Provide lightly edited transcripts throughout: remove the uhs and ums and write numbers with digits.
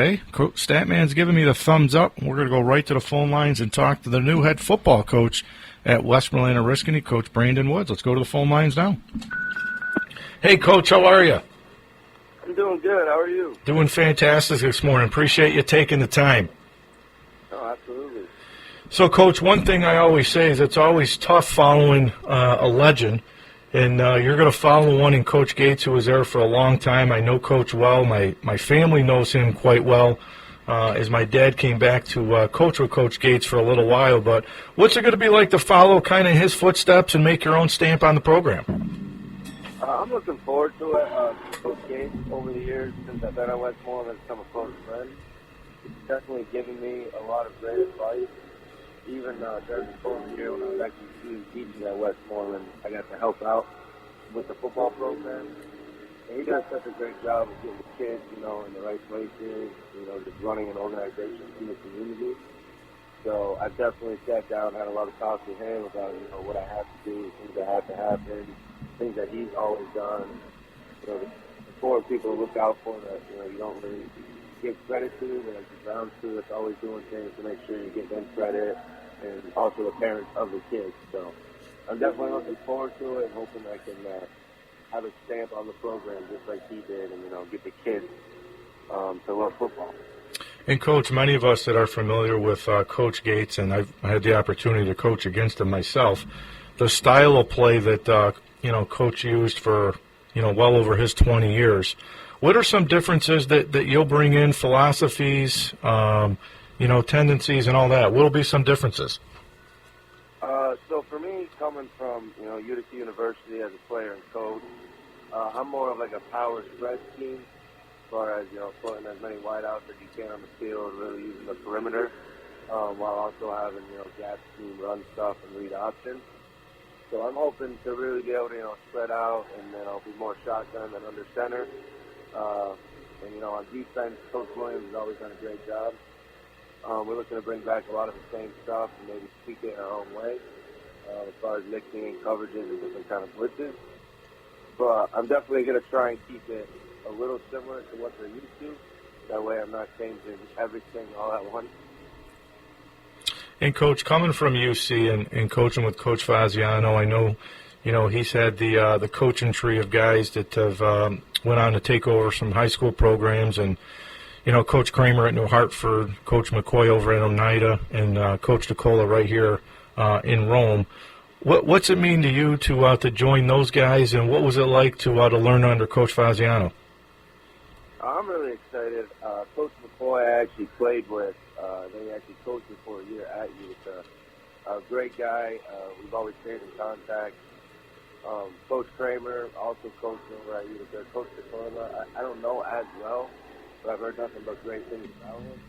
Hey, Coach Statman's giving me the thumbs up. We're going to go right to the phone lines and talk to the new head football coach at Westmoreland Oriskany, Coach Brandon Woods. Let's go to the phone lines now. Hey, Coach, how are you? I'm doing good. How are you? Doing fantastic this morning. Appreciate you taking the time. Oh, absolutely. So, Coach, one thing I always say is it's always tough following a legend, and you're going to follow one in Coach Gates, who was there for a long time. I know Coach well. My family knows him quite well, as my dad came back to coach with Coach Gates for a little while. But what's it going to be like to follow kind of his footsteps and make your own stamp on the program? I'm looking forward to it. Coach Gates, over the years since I've been at Westmoreland, has become a close friend. He's definitely given me a lot of great advice. Even during the COVID year when I was actually teaching at Westmoreland, I got to help out with the football program. And he does such a great job of getting the kids, in the right places, just running an organization in the community. So I definitely sat down, had a lot of talks with him about, what I have to do, things that have to happen, things that he's always done. The four people to look out for that, you don't really give credit to, but like the ground crew that's always doing things to make sure you give them credit, and also the parents of the kids. So I'm definitely looking forward to it and hoping I can have a stamp on the program just like he did and, get the kids to love football. And, Coach, many of us that are familiar with Coach Gates, and I've had the opportunity to coach against him myself, the style of play that, Coach used for, well over his 20 years. What are some differences that you'll bring in, philosophies, tendencies and all that? What will be some differences? So for me, coming from, Utica University as a player and coach, I'm more of like a power spread scheme as far as, putting as many wideouts as you can on the field, really using the perimeter, while also having, gap scheme, run stuff, and read options. So I'm hoping to really be able to, spread out, and then I'll be more shotgun than under center. And, on defense, Coach Williams has always done a great job. We're looking to bring back a lot of the same stuff and maybe tweak it in our own way, as far as mixing in coverages and different kind of blitzes. But I'm definitely going to try and keep it a little similar to what they're used to. That way I'm not changing everything all at once. And, Coach, coming from UC and coaching with Coach Faziano, I know, he's had the coaching tree of guys that have went on to take over some high school programs, and, Coach Kramer at New Hartford, Coach McCoy over at Oneida, and Coach DeCola right here in Rome. What's it mean to you to join those guys, and what was it like to learn under Coach Faziano? I'm really excited. Coach McCoy I actually played with. They actually coached me for a year at Utica. A great guy. We've always stayed in contact. Coach Kramer also coached over at Utica. Coach DeCola, I don't know as well, but I've heard nothing but great things about him.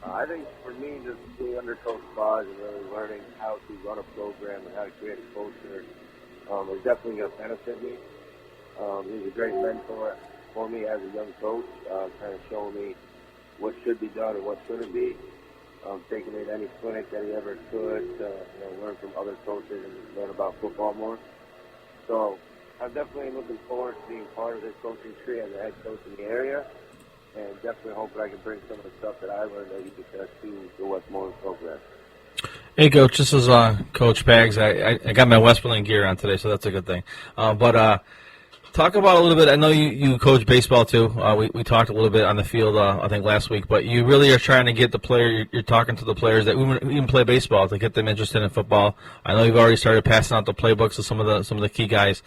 I think for me, just being under Coach Faz and really learning how to run a program and how to create a culture is definitely going to benefit me. He's a great mentor for me as a young coach, kind of showing me what should be done and what shouldn't be. Taking me to any clinic that he ever could to learn from other coaches and learn about football more. So I'm definitely looking forward to being part of this coaching tree as a head coach in the area, and definitely hoping I can bring some of the stuff that I learned at Utica to the Westmoreland program. Hey, Coach, this is Coach Bags. I got my Westmoreland gear on today, so that's a good thing. But talk about a little bit. I know you coach baseball too. We talked a little bit on the field, I think last week. But you really are trying to get the player. You're talking to the players that even play baseball to get them interested in football. I know you've already started passing out the playbooks to some of the key guys.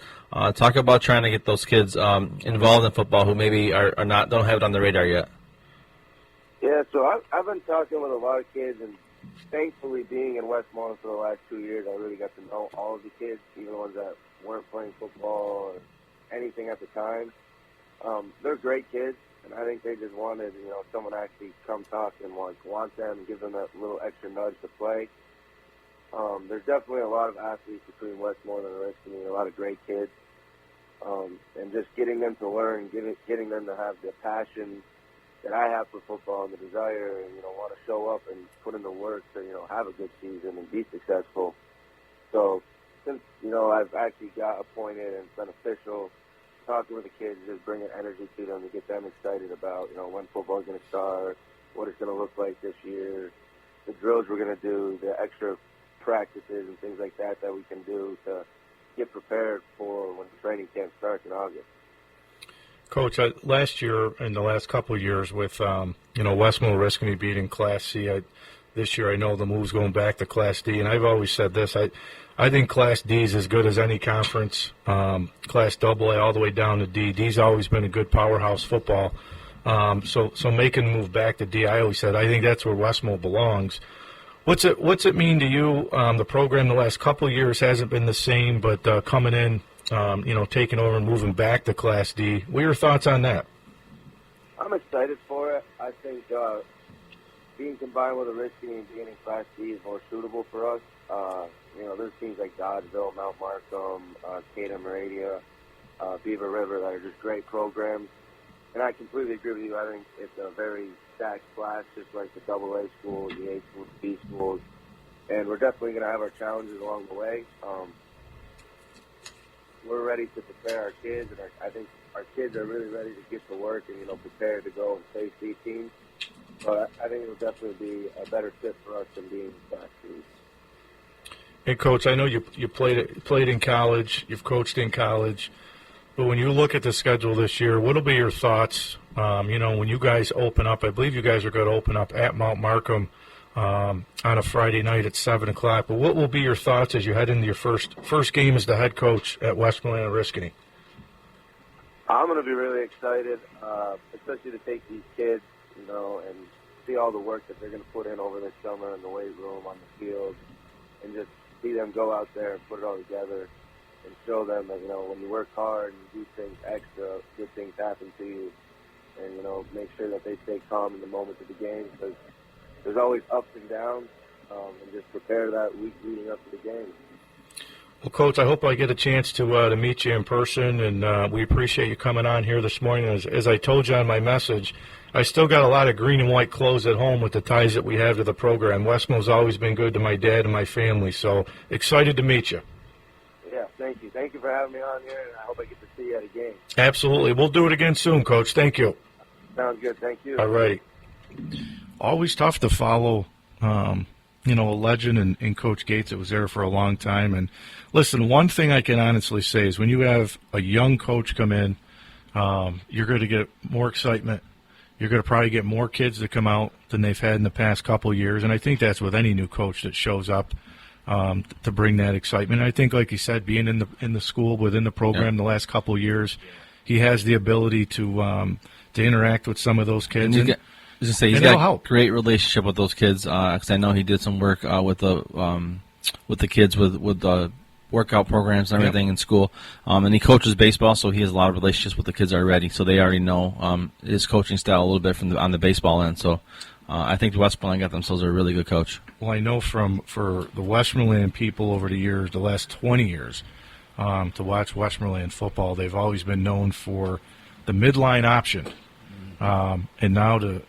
Talk about trying to get those kids involved in football who maybe don't have it on the radar yet. Yeah, so I've been talking with a lot of kids, and thankfully being in Westmoreland for the last 2 years, I really got to know all of the kids, even the ones that weren't playing football or anything at the time. They're great kids, and I think they just wanted, someone to actually come talk and want them and give them that little extra nudge to play. There's definitely a lot of athletes between Westmoreland and Oriskany, a lot of great kids, and just getting them to learn, getting them to have the passion that I have for football and the desire and, want to show up and put in the work to, have a good season and be successful. So since, I've actually got appointed and it's been official talking with the kids, just bringing energy to them to get them excited about, when football's going to start, what it's going to look like this year, the drills we're going to do, the extra practices and things like that we can do to get prepared for when the training camp starts in August. Coach, last year and the last couple of years with, Westmoreland Oriskany beating Class C, this year I know the move's going back to Class D, and I've always said this, I think Class D is as good as any conference, Class AA all the way down to D. D's always been a good powerhouse football. So making the move back to D, I always said, I think that's where Westmo belongs. What's it mean to you? The program the last couple of years hasn't been the same, but coming in, taking over and moving back to Class D. What are your thoughts on that? I'm excited for it. I think being combined with Oriskany and being in Class D is more suitable for us. There's teams like Dodgeville, Mount Markham, Cada Meradia, Beaver River that are just great programs. And I completely agree with you. I think it's a very stacked class, just like the AA schools, the A schools, B schools. And we're definitely going to have our challenges along the way. We're ready to prepare our kids, and I think our kids are really ready to get to work and, prepared to go and face these teams. But I think it'll definitely be a better fit for us than being in Class C. Hey, Coach, I know you played in college, you've coached in college, but when you look at the schedule this year, what will be your thoughts, when you guys open up? I believe you guys are going to open up at Mount Markham on a Friday night at 7 o'clock, but what will be your thoughts as you head into your first game as the head coach at Westmoreland and Oriskany? I'm going to be really excited, especially to take these kids, and see all the work that they're going to put in over this summer in the weight room, on the field, and just see them go out there and put it all together and show them that, when you work hard and you do things extra, good things happen to you. And, make sure that they stay calm in the moments of the game, because there's always ups and downs, and just prepare that week leading up to the game. Well, Coach, I hope I get a chance to meet you in person, and we appreciate you coming on here this morning. As I told you on my message, I still got a lot of green and white clothes at home with the ties that we have to the program. Westmo's always been good to my dad and my family, so excited to meet you. Yeah, thank you. Thank you for having me on here, and I hope I get to see you at a game. Absolutely. We'll do it again soon, Coach. Thank you. Sounds good. Thank you. All right. Always tough to follow, a legend in Coach Gates that was there for a long time. And listen, one thing I can honestly say is when you have a young coach come in, you're going to get more excitement. You're going to probably get more kids to come out than they've had in the past couple of years. And I think that's with any new coach that shows up to bring that excitement. And I think, like you said, being in the school, within the program the last couple of years, he has the ability to interact with some of those kids. He's got a great relationship with those kids, because I know he did some work with the kids with the workout programs and everything in school. And he coaches baseball, so he has a lot of relationships with the kids already. So they already know his coaching style a little bit on the baseball end. So I think the Westmoreland got themselves a really good coach. Well, I know for the Westmoreland people over the years, the last 20 years, to watch Westmoreland football, they've always been known for the midline option. And now to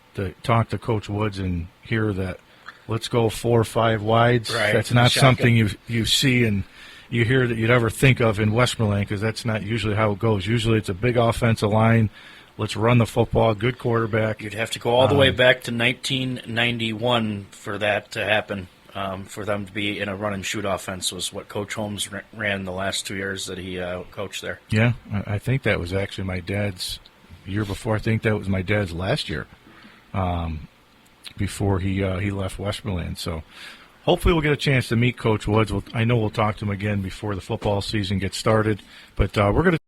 talk to Coach Woods and hear that let's go 4 or 5 wides, that's not something you see and you hear that you'd ever think of in Westmoreland, because that's not usually how it goes. Usually it's a big offensive line. Let's run the football, good quarterback. You'd have to go all the way back to 1991 for that to happen. For them to be in a run-and-shoot offense was what Coach Holmes ran the last 2 years that he coached there. Yeah, I think that was actually my dad's year before. I think that was my dad's last year before he left Westmoreland. So hopefully we'll get a chance to meet Coach Woods. I know we'll talk to him again before the football season gets started. But we're going to